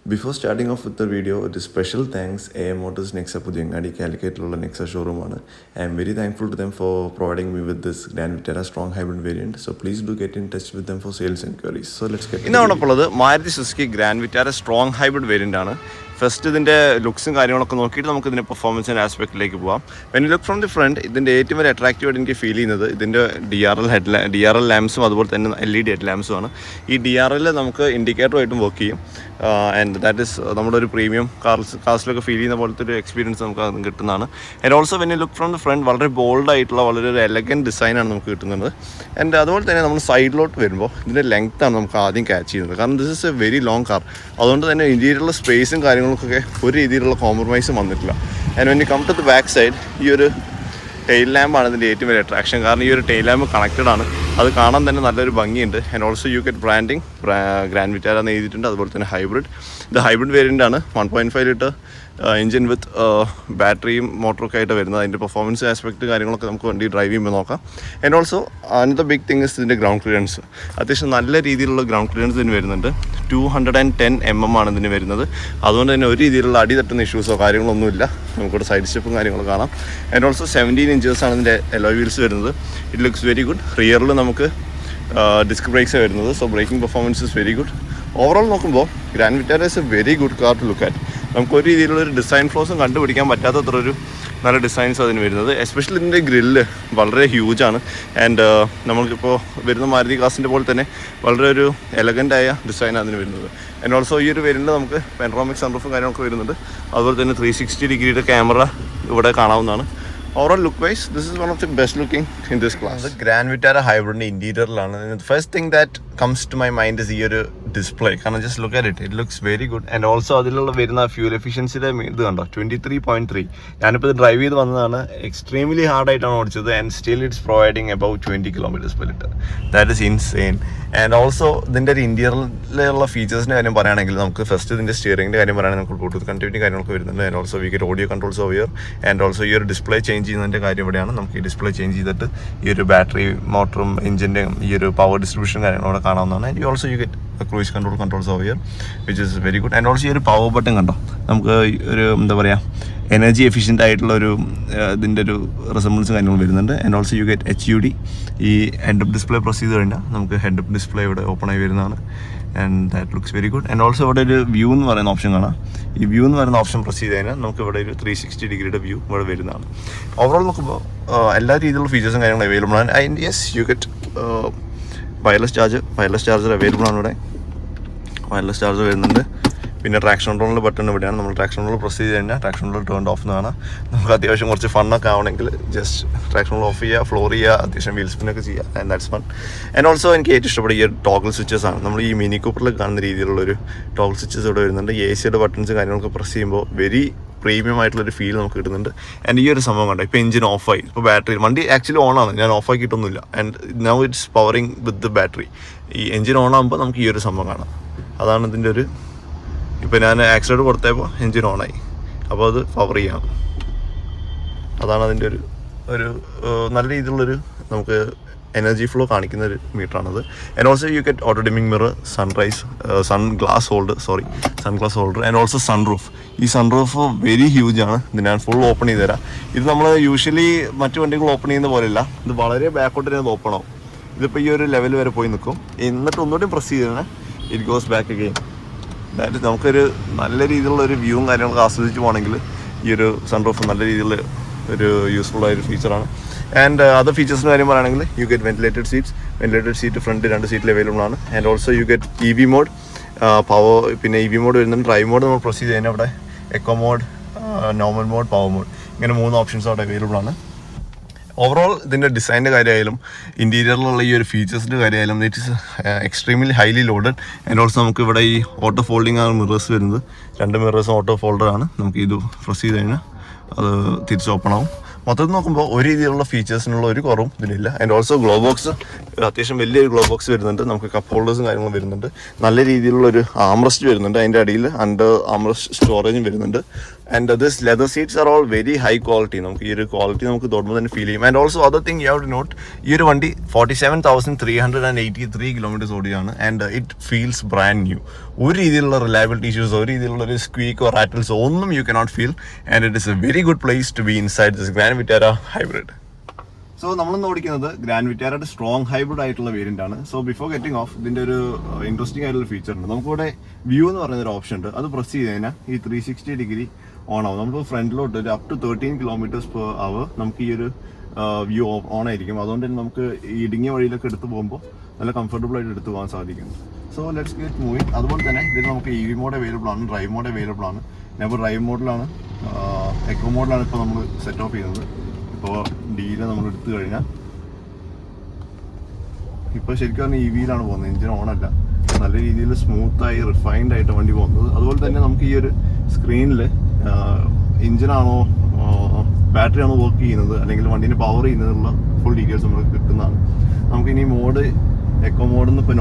Before starting off with the video, a special thanks AM Motors Nexa Pudiyangadi Calicut Nexa showroom. I am very thankful to them for providing me with this Grand Vitara strong hybrid variant. So please do get in touch with them for sales inquiries. So let's get ഇന്നോടൊപ്പമുള്ളത് Maruti Suzuki Grand Vitara strong hybrid variant ആണ്. First ഇതിൻ്റെ ലുക്സും കാര്യങ്ങളൊക്കെ നോക്കിയിട്ട് നമുക്ക് ഇതിൻ്റെ പെർഫോമൻസിൻ്റെ ആസ്പെക്റ്റിലേക്ക് പോകാം. When you look from the front, ഇതിൻ്റെ ഏറ്റവും വലിയ അട്രാക്റ്റീവായിട്ട് എനിക്ക് ഫീൽ ചെയ്യുന്നത് ഇതിൻ്റെ DRL ലാംപ്സും അതുപോലെ തന്നെ LED ഹെഡ് ലാംപ്സും ആണ്. ഈ DRL നമുക്ക് ഇൻഡിക്കേറ്ററുമായിട്ടും വർക്ക് ചെയ്യും. ആൻഡ് ദാറ്റ് ഈസ് നമ്മുടെ ഒരു പ്രീമിയം കാർസിലൊക്കെ ഫീൽ ചെയ്യുന്ന പോലത്തെ ഒരു എക്സ്പീരിയൻസ് നമുക്ക് അത് കിട്ടുന്നതാണ്. And also when you look from the front, വളരെ ബോൾഡ് ആയിട്ടുള്ള വളരെ ഒരു എലഗൻറ്റ് ഡിസൈനാണ് നമുക്ക് കിട്ടുന്നത്. ആൻഡ് അതുപോലെ തന്നെ നമ്മൾ സൈഡിലോട്ട് വരുമ്പോൾ ഇതിൻ്റെ ലെങ്ത്താണ് നമുക്ക് ആദ്യം ക്യാച്ച് ചെയ്യുന്നത്. കാരണം this is a very long car. അതുകൊണ്ട് തന്നെ ഇന്ത്യയിലുള്ള സ്പേസും കാര്യങ്ങൾക്കൊക്കെ ഒരു രീതിയിലുള്ള കോംപ്രമൈസും വന്നിട്ടില്ല. And when you come to the back side, ഈ ഒരു ടെയിൽ ലാമ്പാണ് ഇതിൻ്റെ ഏറ്റവും വലിയ അട്രാക്ഷൻ. കാരണം ഈ ഒരു ടെയിൽ ലാമ്പ് കണക്റ്റഡ് ആണ്, അത് കാണാൻ തന്നെ നല്ലൊരു ഭംഗിയുണ്ട്. And also you get branding grand Vitara എന്ന് എഴുതിയിട്ടുണ്ട്. അതുപോലെ തന്നെ ഹൈബ്രിഡ്, ഇത് ഹൈബ്രിഡ് വേരിയൻ്റ് ആണ്. 1.5 ലിറ്റർ എഞ്ചിൻ വിത്ത് ബാറ്ററിയും മോട്ടറൊക്കെ ആയിട്ട് വരുന്നത്. അതിൻ്റെ പെർഫോമൻസ് ആസ്പെക്റ്റ് കാര്യങ്ങളൊക്കെ നമുക്ക് വണ്ടി ഡ്രൈവ് ചെയ്യുമ്പോൾ നോക്കാം. And also another big thing is ഇതിൻ്റെ ഗ്രൗണ്ട് ക്ലിയറൻസ്. അത്യാവശ്യം നല്ല രീതിയിലുള്ള ഗ്രൗണ്ട് ക്ലിയറൻസ് ഇതിന് വരുന്നുണ്ട്. 210 mm ആണ് ഇതിന് വരുന്നത്. അതുകൊണ്ട് തന്നെ ഒരു രീതിയിലുള്ള അടി തട്ടുന്ന ഇഷ്യൂസോ കാര്യങ്ങളൊന്നുമില്ല. നമുക്കിവിടെ സൈഡ് സ്റ്റെപ്പും കാര്യങ്ങളും കാണാം. ആൻഡ് ഓൾസോ 17 inches ആണ് ഇതിൻ്റെ അലോയ് വീൽസ് വരുന്നത്. It looks very good. റിയറിൽ നമുക്ക് ഡിസ്ക് ബ്രേക്സ് വരുന്നത്. So braking performance is very good. Overall നോക്കുമ്പോൾ Grand Vitara is a very good car to look at. നമുക്ക് ഒരു രീതിയിലുള്ളൊരു ഡിസൈൻ ഫ്ലോസും കണ്ടുപിടിക്കാൻ പറ്റാത്തത്ര ഒരു നല്ല ഡിസൈൻസ് അതിന് വരുന്നത്. എസ്പെഷ്യലി ഇതിൻ്റെ ഗ്രില്ല് വളരെ ഹ്യൂജാണ്. ആൻഡ് നമുക്കിപ്പോൾ വരുന്ന മാരുതി കാസിൻ്റെ പോലെ തന്നെ വളരെ ഒരു എലഗൻ്റായ ഡിസൈനാണ് അതിന് വരുന്നത്. ആൻഡ് ഓൾസോ ഈ ഒരു വേരിയൻ്റ് നമുക്ക് പെനോറാമിക് സൺറൂഫും കാര്യങ്ങളൊക്കെ വരുന്നുണ്ട്. അതുപോലെ തന്നെ 360 ഡിഗ്രിയുടെ ക്യാമറ ഇവിടെ കാണാവുന്നതാണ്. Overall look wise this is one of the best looking in this class. Grand Vitara ഹൈബ്രിഡിൻ്റെ ഇൻറ്റീരിയറിലാണ്. First thing that comes to my mind is ഈ ഒരു ഡിസ്പ്ലേ. കാരണം just look at it looks very good. And also അതിലുള്ള വരുന്ന fuel എഫിഷ്യൻസിയുടെ ഇത് കണ്ടോ, 23.3. ഞാനിപ്പോൾ ഇത് ഡ്രൈവ് ചെയ്ത് വന്നതാണ്. എക്സ്ട്രീംലി ഹാർഡായിട്ടാണ് ഓടിച്ചത്. And still it's providing about 20 km/ലിറ്റർ. That is insane. And also ഇതിൻ്റെ ഒരു ഇൻറ്റീരിയറിലുള്ള ഫീച്ചേഴ്സിൻ്റെ കാര്യം പറയുകയാണെങ്കിൽ നമുക്ക് ഫസ്റ്റ് ഇതിൻ്റെ സ്റ്റിയറിംഗിൻ്റെ കാര്യം പറയുകയാണെങ്കിൽ നമുക്ക് ബ്ലൂടൂത്ത് കണക്ടിവിറ്റി കാര്യങ്ങളൊക്കെ വരുന്നുണ്ട്. And also we get audio controls over here. And also ഈ ഒരു ഡിസ്പ്ലേ ചേഞ്ച് ചെയ്യുന്നതിൻ്റെ കാര്യം ഇവിടെയാണ്. നമുക്ക് ഈ ഡിസ്പ്ലേ ചേഞ്ച് ചെയ്തിട്ട് ഈ ഒരു ബാറ്ററി മോട്ടറും എഞ്ചിൻ്റെയും ഈ ഒരു പവർ ഡിസ്ട്രിബ്യൂഷൻ കാര്യങ്ങളും അവിടെ കാണാവുന്നതാണ്. And also you get cruise controls over here which is very good. And also ഈ ഒരു പവർ ബട്ടൺ കണ്ടോ, നമുക്ക് ഒരു എന്താ പറയുക എനർജി എഫിഷ്യൻ്റ് ആയിട്ടുള്ള ഒരു ഇതിൻ്റെ ഒരു റിസംബിൾസ് കാര്യങ്ങൾ വരുന്നുണ്ട്. And also you get HUD. ഈ ഹെഡ് അപ്പ് ഡിസ്പ്ലേ പ്രസ് ചെയ്ത് കഴിഞ്ഞാൽ നമുക്ക് ഹെഡ് അപ്പ് ഡിസ്പ്ലേ ഇവിടെ ഓപ്പൺ ആയി വരുന്നതാണ്. And that looks very good. And also ഇവിടെ ഒരു വ്യൂ എന്ന് പറയുന്ന ഓപ്ഷൻ കാണാം. ഈ വ്യൂ എന്ന് പറയുന്ന ഓപ്ഷൻ പ്രസ് ചെയ്ത് കഴിഞ്ഞാൽ നമുക്ക് ഇവിടെ ഒരു 360 ഡിഗ്രിയുടെ വ്യൂ ഇവിടെ വരുന്നതാണ്. ഓവറോൾ നോക്കുമ്പോൾ എല്ലാ രീതിയിലുള്ള ഫീച്ചേഴ്സും കാര്യങ്ങളും അവൈലബിൾ ആണ്. And yes you get wireless charger available ആണ് ഇവിടെ. വയർലെസ് ചാർജർ വരുന്നുണ്ട്. പിന്നെ ട്രാക്ഷൻ കൺട്രോളിൻ്റെ ബട്ടൺ ഇവിടെയാണ്. നമ്മൾ ട്രാക്ഷൻ കൺട്രോൾ പ്രസ് ചെയ്ത് കഴിഞ്ഞാൽ ട്രാക്ഷൻ കൺട്രോൾ ടേൺ ഓഫ് എന്നാണ്. നമുക്ക് അത്യാവശ്യം കുറച്ച് ഫണ്ണൊക്കെ ആവണമെങ്കിൽ ജസ്റ്റ് ട്രാക്ഷൻ കൺട്രോൾ ഓഫ് ചെയ്യുക, ഫ്ലോർ ചെയ്യുക, അത്യാവശ്യം വീൽ സ്പിന്നൊക്കെ ചെയ്യുക. And that's fun. And also എനിക്ക് ഏറ്റവും ഇഷ്ടപ്പെട്ട ഈ ടോഗിൾ സ്വിച്ചസ് ആണ്. നമ്മൾ ഈ മിനി കൂപ്പറിൽ കാണുന്ന രീതിയിലുള്ളൊരു ടോഗിൾ സ്വിച്ചസ് ഇവിടെ വരുന്നുണ്ട്. AC ബട്ടൺസ് കാര്യങ്ങളൊക്കെ പ്രസ് ചെയ്യുമ്പോൾ വെരി പ്രീമിയം ആയിട്ടുള്ളൊരു ഫീൽ നമുക്ക് കിട്ടുന്നുണ്ട്. ആൻഡ് ഈ ഒരു സംഭവം കണ്ടോ, ഇപ്പോൾ എഞ്ചിൻ ഓഫായി, ഇപ്പോൾ ബാറ്ററി വണ്ടി ആക്ച്വലി ഓണാണ്, ഞാൻ ഓഫാക്കിയിട്ടൊന്നുമില്ല. And now it's powering with the battery. ഈ എഞ്ചിൻ ഓണാകുമ്പോൾ നമുക്ക് ഈ ഒരു സംഭവം കാണാം. അതാണ് ഇതിൻ്റെ ഒരു, ഇപ്പോൾ ഞാൻ ആക്സിഡൻറ്റ് കൊടുത്തപ്പോൾ എഞ്ചിൻ ഓണായി, അപ്പോൾ അത് പവർ ചെയ്യാം. അതാണ് അതിൻ്റെ ഒരു നല്ല രീതിയിലുള്ളൊരു നമുക്ക് എനർജി ഫ്ലോ കാണിക്കുന്ന ഒരു മീറ്ററാണത്. And also you get auto dimming mirror, sunglass holder and also sunroof. ഈ സൺറൂഫ് വെരി ഹ്യൂജ് ആണ്. ഇത് ഞാൻ ഫുൾ ഓപ്പൺ ചെയ്ത് തരാം. ഇത് നമ്മൾ യൂഷ്വലി മറ്റു വണ്ടികൾ ഓപ്പൺ ചെയ്യുന്ന പോലെയല്ല, ഇത് വളരെ ബാക്കോട്ട് തന്നെ ഓപ്പൺ ആവും. ഇതിപ്പോൾ ഈ ഒരു ലെവൽ വരെ പോയി നിൽക്കും. എന്നിട്ട് ഒന്നുകൂടി പ്രസ് ചെയ്ത് തന്നെ ഇറ്റ് ഗോസ് ബാക്ക് അഗെയിൻ. അതായത് നമുക്കൊരു നല്ല രീതിയിലുള്ള ഒരു വ്യൂവും കാര്യങ്ങളൊക്കെ ആസ്വദിച്ച് പോകണമെങ്കിൽ ഈ ഒരു സൺറൂഫ് നല്ല രീതിയിലുള്ള ഒരു യൂസ്ഫുള്ളായൊരു ഫീച്ചറാണ്. ആൻഡ് അതർ ഫീച്ചേഴ്സിൻ്റെ കാര്യം പറയുകയാണെങ്കിൽ you get ventilated seat front 2 സീറ്റിൽ അവൈലബിൾ ആണ്. And also you get EV mode, power, പിന്നെ EV മോഡ് വരുന്നുണ്ട്. ഡ്രൈവ് മോഡ് നമ്മൾ പ്രൊസീഡ് ചെയ്യുന്നത് അവിടെ eco mode, normal mode, power mode, ഇങ്ങനെ 3 ഓപ്ഷൻസ് അവിടെ അവൈലബിൾ ആണ്. ഓവറോൾ ഇതിൻ്റെ ഡിസൈൻ്റെ കാര്യമായാലും ഇൻറ്റീരിയറിലുള്ള ഈ ഒരു ഫീച്ചേഴ്സിൻ്റെ കാര്യമായാലും it is extremely highly loaded. And also നമുക്ക് ഇവിടെ ഈ ഓട്ടോ ഫോൾഡിംഗ് ആണ് മിറേഴ്സ് വരുന്നത്. 2 മിറേഴ്സും ഓട്ടോ ഫോൾഡറാണ്. നമുക്ക് ഇത് പ്രസ് ചെയ്ത് കഴിഞ്ഞാൽ അത് തിരിച്ച് ഓപ്പൺ ആവും. മൊത്തത്തിൽ നോക്കുമ്പോൾ ഒരു രീതിയിലുള്ള ഫീച്ചേഴ്സിനുള്ള ഒരു കുറവും ഇതിനില്ല. ആൻഡ് ഓൾസോ ഗ്ലോ ബോക്സ്, അത്യാവശ്യം വലിയൊരു ഗ്ലോ ബോക്സ് വരുന്നുണ്ട്. നമുക്ക് കപ്പ് ഹോൾഡേഴ്സും കാര്യങ്ങളും വരുന്നുണ്ട്. നല്ല രീതിയിലുള്ളൊരു ആംറസ്റ്റ് വരുന്നുണ്ട്. അതിൻ്റെ അടിയിൽ അണ്ടർ ആംറസ്റ്റ് സ്റ്റോറേജും വരുന്നുണ്ട്. And this leather seats are all very high quality. നമുക്ക് ഈ ഒരു ക്വാളിറ്റി നമുക്ക് തൊടുമ്പോൾ തന്നെ ഫീൽ ചെയ്യും. And also other thing you have to note, ഈ ഒരു വണ്ടി 47,383 കിലോമീറ്റേഴ്സ് ഓടിയാണ്. And it feels brand new. ഒരു രീതിയിലുള്ള റിലയബിലിറ്റി ഇഷ്യൂസ്, ഒരു രീതിയിലുള്ള ഒരു സ്ക്വീക്കോ റാറ്റിൽസോ ഒന്നും you cannot feel. And it is a very good place to be inside this grand Vitara hybrid. So നമ്മളിന്ന് ഓടിക്കുന്നത് ഗ്രാൻഡ് വിറ്റാരയുടെ സ്ട്രോങ് ഹൈബ്രിഡ് ആയിട്ടുള്ള വേരിയന്റ് ആണ്. സോ ബിഫോർ ഗെറ്റിംഗ് ഓഫ്, ഇതിന്റെ ഒരു ഇൻട്രസ്റ്റിംഗ് ആയിട്ടുള്ള ഫീച്ചർ ഉണ്ട്. നമുക്കിവിടെ വ്യൂ എന്ന് പറയുന്ന ഒരു ഓപ്ഷൻ ഉണ്ട്. അത് പ്രസ് ചെയ്ത് കഴിഞ്ഞാൽ ഈ 360 ഡിഗ്രി ഓൺ ആവും. നമുക്ക് ഫ്രണ്ടിലോട്ട് ഒരു up to 13 kilometres per hour നമുക്ക് ഈ ഒരു വ്യൂ ഓൺ ആയിരിക്കും. അതുകൊണ്ട് തന്നെ നമുക്ക് ഈ ഇടുങ്ങിയ വഴിയിലൊക്കെ എടുത്ത് പോകുമ്പോൾ നല്ല കംഫർട്ടബിൾ ആയിട്ട് എടുത്ത് പോകാൻ സാധിക്കും. So let's get moving. അതുപോലെ തന്നെ ഇതിൽ നമുക്ക് EV മോഡ് അവൈലബിൾ ആണ്, ഡ്രൈവ് മോഡ് അവൈലബിൾ ആണ്. ഞാൻ ഇപ്പോൾ ഡ്രൈവ് മോഡിലാണ്, എക്കോ മോഡിലാണ് ഇപ്പോൾ നമ്മൾ സെറ്റ് ഓഫ് ചെയ്യുന്നത്. ഇപ്പോൾ ഡീല് നമ്മൾ എടുത്തു കഴിഞ്ഞാൽ ഇപ്പോൾ ശരിക്കും പറഞ്ഞാൽ EVയിലാണ് പോകുന്നത്, എഞ്ചിൻ ഓണല്ല. നല്ല രീതിയിൽ സ്മൂത്തായി റിഫൈൻഡ് ആയിട്ട് വണ്ടി പോകുന്നത്. അതുപോലെ തന്നെ നമുക്ക് ഈ ഒരു സ്ക്രീനിൽ എഞ്ചിനാണോ ബാറ്ററി ആണോ വർക്ക് ചെയ്യുന്നത് അല്ലെങ്കിൽ വണ്ടീനെ പവർ ചെയ്യുന്നതിനുള്ള ഫുൾ ഡീറ്റെയിൽസ് നമുക്ക് കിട്ടുന്നതാണ്. നമുക്കിനി മോഡ് എക്കോ മോഡിൽ നിന്ന് ഇപ്പോൾ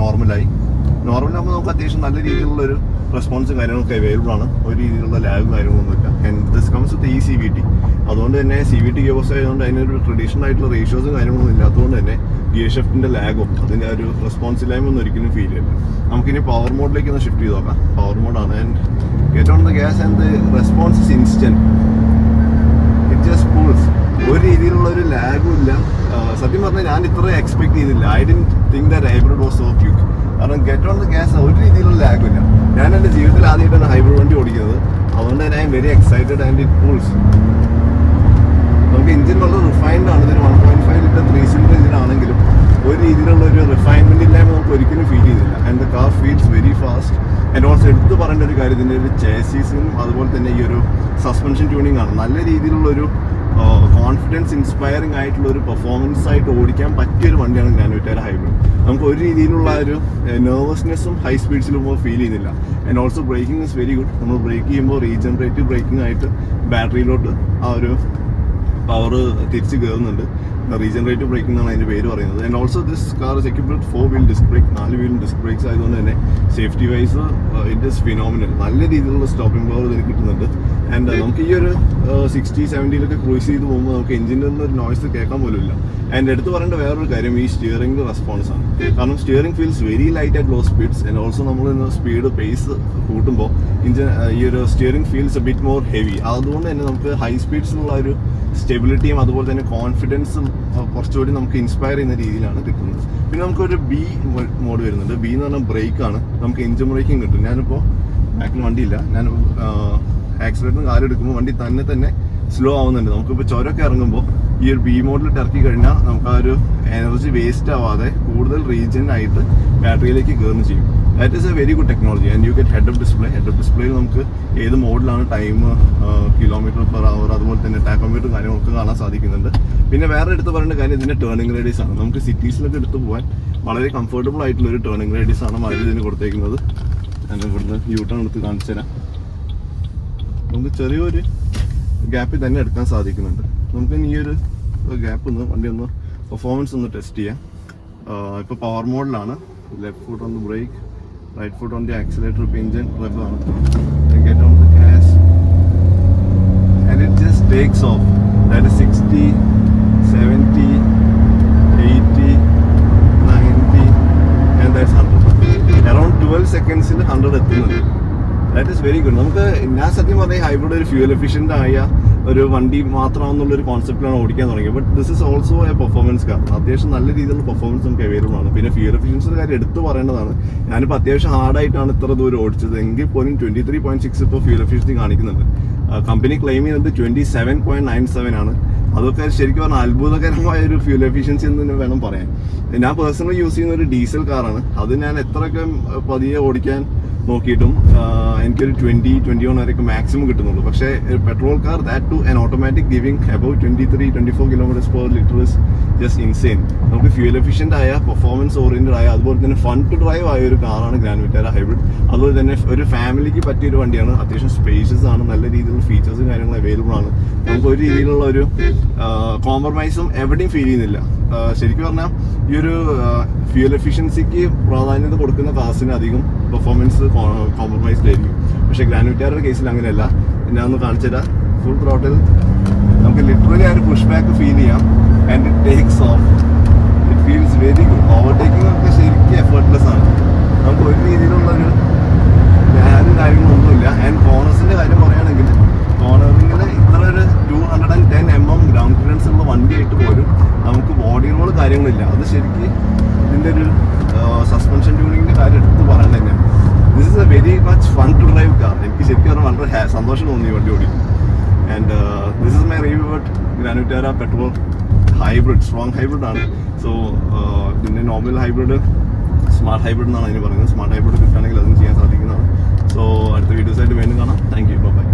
നോർമലാകുമ്പോൾ നമുക്ക് അത്യാവശ്യം നല്ല രീതിയിലുള്ളൊരു റെസ്പോൺസും കാര്യങ്ങളൊക്കെ അവൈലബിൾ ആണ്. ഒരു രീതിയിലുള്ള ലാഗും കാര്യങ്ങളൊന്നുമില്ല. ആൻഡ് ദിസ് കംസ് വിത്ത് ഈ CVT. അതുകൊണ്ട് തന്നെ CVT ഗിയർബോക്സ് ആയതുകൊണ്ട് അതിനൊരു ട്രഡീഷണൽ ആയിട്ടുള്ള റേഷ്യോസും കാര്യങ്ങളൊന്നും ഇല്ലാത്തതുകൊണ്ട് തന്നെ ഗിയർ ഷിഫ്റ്റിന്റെ ലാഗോ അതിൻ്റെ ഒരു റെസ്പോൺസ് ഇല്ലായ്മ ഒന്നും ഒരിക്കലും ഫീൽ ചെയ്യില്ല. നമുക്കിനി പവർ മോഡിലേക്ക് ഒന്ന് ഷിഫ്റ്റ് ചെയ്ത് നോക്കാം. പവർ മോഡാണ്. And get on the gas and the response is instant. It just cools. ഒരു രീതിയിലുള്ള ഒരു ലാഗും ഇല്ല. സത്യം പറഞ്ഞാൽ ഞാൻ ഇത്ര എക്സ്പെക്ട് ചെയ്തില്ല. I didn't think that hybrid was so quick. കാരണം ഗെറ്റ് ഓൺ ദ ഗ്യാസ് ഒരു രീതിയിലുള്ള ലാഗും ഇല്ല. ഞാൻ എൻ്റെ ജീവിതത്തിൽ ആദ്യമായിട്ടാണ് ഹൈബ്രിഡ് വണ്ടി ഓടിക്കുന്നത്. അതുകൊണ്ട് തന്നെ I am very excited and it cools. നമുക്ക് എഞ്ചിൻ വളരെ റിഫൈൻഡ് ആണ്. ഇതിന് 1.5 ലിറ്റർ 3 സിലിണ്ടർ എഞ്ചിൻ ആണെങ്കിലും ഒരു രീതിയിലുള്ള ഒരു റിഫൈൻമെന്റ് ഇല്ലായ്മ നമുക്ക് ഒരിക്കലും ഫീൽ ചെയ്തില്ല. And the car feels very fast. And also എടുത്ത് പറയേണ്ട ഒരു കാര്യം ഇതിൻ്റെ ഒരു ചേസിസും അതുപോലെ തന്നെ ഈ ഒരു സസ്പെൻഷൻ ട്യൂണിംഗ് ആണ്. നല്ല രീതിയിലുള്ളൊരു കോൺഫിഡൻസ് ഇൻസ്പയറിംഗ് ആയിട്ടുള്ള ഒരു പെർഫോമൻസ് ആയിട്ട് ഓടിക്കാൻ പറ്റിയൊരു വണ്ടിയാണ് ഗ്രാൻഡ് വിറ്റാര ഹൈബ്രിഡ്. നമുക്ക് ഒരു രീതിയിലുള്ള ഒരു നെർവസ്നെസ്സും ഹൈ സ്പീഡ്സിലും ഫീൽ ചെയ്യുന്നില്ല. And also braking is very good. നമ്മൾ ബ്രേക്ക് ചെയ്യുമ്പോൾ റീജനറേറ്റീവ് ബ്രേക്കിംഗ് ആയിട്ട് ബാറ്ററിയിലോട്ട് ആ ഒരു പവർ തിരിച്ച് കയറുന്നുണ്ട്. റീജനറേറ്റീവ് ബ്രേക്കിംഗ് എന്നാണ് അതിൻ്റെ പേര് പറയുന്നത്. And also this car is equipped with 4 wheel disc brake, 4 വീലും ഡിസ്ക് ബ്രേക്സ് ആയതുകൊണ്ട് തന്നെ safety wise it is phenomenal. നല്ല രീതിയിലുള്ള സ്റ്റോപ്പിംഗ് പവർ ഇതിന് കിട്ടുന്നുണ്ട്. ആൻഡ് നമുക്ക് ഈ ഒരു 60-70 ക്രൂസ് ചെയ്ത് പോകുമ്പോൾ നമുക്ക് എഞ്ചിൻ്റെ ഒന്നും ഒരു നോയ്സ് കേൾക്കാൻ പോലും ഇല്ല. ആൻഡ് എടുത്ത് പറയേണ്ട വേറൊരു കാര്യം ഈ സ്റ്റിയറിംഗ് റെസ്പോൺസ് ആണ്. കാരണം steering feels very light at low speeds. And also നമ്മൾ സ്പീഡ് പേസ് കൂട്ടുമ്പോൾ എഞ്ചിൻ ഈ ഒരു steering feels a bit more heavy. അതുകൊണ്ട് തന്നെ നമുക്ക് ഹൈ സ്പീഡ്സിലുള്ള ഒരു സ്റ്റെബിലിറ്റിയും അതുപോലെ തന്നെ കോൺഫിഡൻസും കുറച്ചുകൂടി നമുക്ക് ഇൻസ്പയർ ചെയ്യുന്ന രീതിയിലാണ് കിട്ടുന്നത്. പിന്നെ നമുക്കൊരു B മോഡ് വരുന്നുണ്ട്. B എന്ന് പറഞ്ഞാൽ ബ്രേക്കാണ്. നമുക്ക് എഞ്ചിൻ ബ്രേക്കിംഗ് കിട്ടും. ഞാനിപ്പോൾ ബാക്കിൽ വണ്ടിയില്ല, ഞാൻ ആക്സിഡൻറ്റിന് കാലെടുക്കുമ്പോൾ വണ്ടി തന്നെ സ്ലോ ആവുന്നുണ്ട്. നമുക്കിപ്പോൾ ചുരമൊക്കെ ഇറങ്ങുമ്പോൾ ഈ ഒരു B മോഡിലിട്ട് ഇറക്കി കഴിഞ്ഞാൽ നമുക്ക് ആ ഒരു എനർജി വേസ്റ്റ് ആവാതെ കൂടുതൽ റീജിയൻ ആയിട്ട് ബാറ്ററിയിലേക്ക് കയറുന്നു ചെയ്യും. That is a very good technology. And you get head up display. Head up ഡിസ്പ്ലേയിൽ നമുക്ക് ഏത് മോഡിലാണ് ടൈം, കിലോമീറ്റർ പെർ അവർ, അതുപോലെ തന്നെ ടാക്കോമീറ്റർ കാര്യങ്ങളൊക്കെ കാണാൻ സാധിക്കുന്നുണ്ട്. പിന്നെ വേറെ എടുത്ത് പറയേണ്ട കാര്യം ഇതിൻ്റെ ടേണിംഗ് റേഡിയസ് ആണ്. നമുക്ക് സിറ്റീസിലൊക്കെ എടുത്ത് പോകാൻ വളരെ കംഫർട്ടബിൾ ആയിട്ടുള്ള ഒരു ടേണിംഗ് റേഡിയസ് ആണ് മഴ ഇതിന് കൊടുത്തേക്കുന്നത്. ഞാൻ ഇവിടുന്ന് യൂട്ടേൺ എടുത്ത് കാണിച്ചു തരാം. നമുക്ക് ചെറിയൊരു ഗ്യാപ്പിൽ തന്നെ എടുക്കാൻ സാധിക്കുന്നുണ്ട്. നമുക്ക് ഈ ഒരു ഗ്യാപ്പ് ഒന്ന് വണ്ടി ഒന്ന് പെർഫോമൻസ് ഒന്ന് ടെസ്റ്റ് ചെയ്യാം. ഇപ്പോൾ പവർ മോഡിലാണ്. Left foot on the brake, right foot on the accelerator. ഇപ്പോൾ എഞ്ചിൻ റെബാണ്. Get on the gas and it just takes off. That is 60, 70, 80, 90 and that's 100. Around 12 സെക്കൻഡ്സിൽ 100 എത്തുന്നുണ്ട്. That is very good. നമുക്ക് ഞാൻ സത്യം പറഞ്ഞാൽ ഹൈബ്രിഡ് ഒരു ഫ്യൂൽ എഫിഷ്യൻ്റ് ആയ ഒരു വണ്ടി മാത്രമാണെന്നുള്ളൊരു കോൺസെപ്റ്റിലാണ് ഓടിക്കാൻ തുടങ്ങിയത്. But this is also A performance car. അത്യാവശ്യം നല്ല രീതിയിലുള്ള പെർഫോമൻസ് നമുക്ക് അവൈലബിൾ ആണ്. പിന്നെ ഫ്യൂൽ എഫിഷ്യൻസിയുടെ കാര്യം എടുത്ത് പറയേണ്ടതാണ്. ഞാനിപ്പോൾ അത്യാവശ്യം ഹാർഡായിട്ടാണ് ഇത്ര ദൂരം ഓടിച്ചത്. എങ്കിൽ പോലും 23.6 ഇപ്പോൾ ഫ്യൂൽ എഫിഷ്യൻസി കാണിക്കുന്നുണ്ട്. കമ്പനി ക്ലെയിം ചെയ്യുന്നത് 27.97 ആണ്. അതൊക്കെ ശരിക്കും പറഞ്ഞാൽ അത്ഭുതകരമായ ഒരു ഫ്യൂൽ എഫിഷ്യൻസി എന്ന് തന്നെ വേണം പറയാൻ. ഞാൻ പേഴ്സണലി യൂസ് ചെയ്യുന്ന ഒരു ഡീസൽ കാറാണ്. അത് ഞാൻ എത്രയൊക്കെ പതിയെ ഓടിക്കാൻ നോക്കിയിട്ടും എനിക്കൊരു 20-21 വരെയൊക്കെ മാക്സിമം കിട്ടുന്നുള്ളൂ. പക്ഷേ petrol car, that too an automatic giving about 23-24 kilometres per litre is just insane. നമുക്ക് ഫ്യൂൽ എഫിഷ്യൻ്റ് ആയ, പെർഫോമൻസ് ഓറിയൻറ്റഡ് ആയ, അതുപോലെ തന്നെ ഫൺ ടു ഡ്രൈവ് ആയ ഒരു കാറാണ് ഗ്രാൻഡ് വിറ്റാര ഹൈബ്രിഡ്. അതുപോലെ തന്നെ ഒരു ഫാമിലിക്ക് പറ്റിയൊരു വണ്ടിയാണ്. അത്യാവശ്യം സ്പേഷ്യസ് ആണ്, നല്ല രീതിയിലുള്ള ഫീച്ചേഴ്സും കാര്യങ്ങളും അവൈലബിൾ ആണ്. നമുക്ക് ഒരു രീതിയിലുള്ള ഒരു കോംപ്രമൈസും എവിടെയും ഫീൽ ചെയ്യുന്നില്ല. ശരിക്കും പറഞ്ഞാൽ ഈ ഒരു ഫ്യൂൽ എഫിഷ്യൻസിക്ക് പ്രാധാന്യത കൊടുക്കുന്ന കാർസിന് അധികം പെർഫോമൻസ് കോംപ്രമൈസ്ഡ് ആയിരിക്കും. പക്ഷേ ഗ്രാൻഡ് വിറ്റാരയുടെ കേസിൽ അങ്ങനെയല്ല. ഞാൻ ഒന്ന് കാണിച്ചു തരാം. ഫുൾ ത്രോട്ടിൽ നമുക്ക് ലിറ്ററലി ആ ഒരു പുഷ് ബാക്ക് ഫീൽ ചെയ്യാം. And it takes of. It feels very good. Overtaking ഒക്കെ ശരിക്കും എഫേർട്ട്ലെസ് ആണ്. നമുക്ക് ഒരു രീതിയിലുള്ളൊരു ഞാനും കാര്യങ്ങളൊന്നുമില്ല. ആൻഡ് കോർണേഴ്സിൻ്റെ കാര്യം പറയുകയാണെങ്കിൽ കോർണറിങ്ങിൽ ഇത്ര ഒരു 210 mm ഗ്രൗണ്ട് ക്ലിയറൻസ് ഉള്ള വണ്ടിയായിട്ട് പോലും നമുക്ക് ബോഡി റോൾ കാര്യങ്ങളില്ല. അത് ശരിക്കും ഇതിൻ്റെ ഒരു സസ്പെൻഷൻ ട്യൂണിങ്ങിൻ്റെ കാര്യം എടുത്ത് പറയണം തന്നെയാണ്. This is a very much fun to drive car. എനിക്ക് ശരിക്കും പറഞ്ഞാൽ വളരെ സന്തോഷം തോന്നി വണ്ടി ഓടി. And this is my review about grand Vitara petrol hybrid. Strong hybrid ആണ്. സോ പിന്നെ നോർമൽ ഹൈബ്രിഡ്, സ്മാർട്ട് ഹൈബ്രിഡ് എന്നാണ് അതിന് പറയുന്നത്. സ്മാർട്ട് ഹൈബ്രിഡ് കിട്ടുകയാണെങ്കിൽ അതും ചെയ്യാൻ സാധിക്കുന്നതാണ്. സോ അടുത്ത വീഡിയോസായിട്ട് വീണ്ടും കാണാം. Thank you. ബൈ.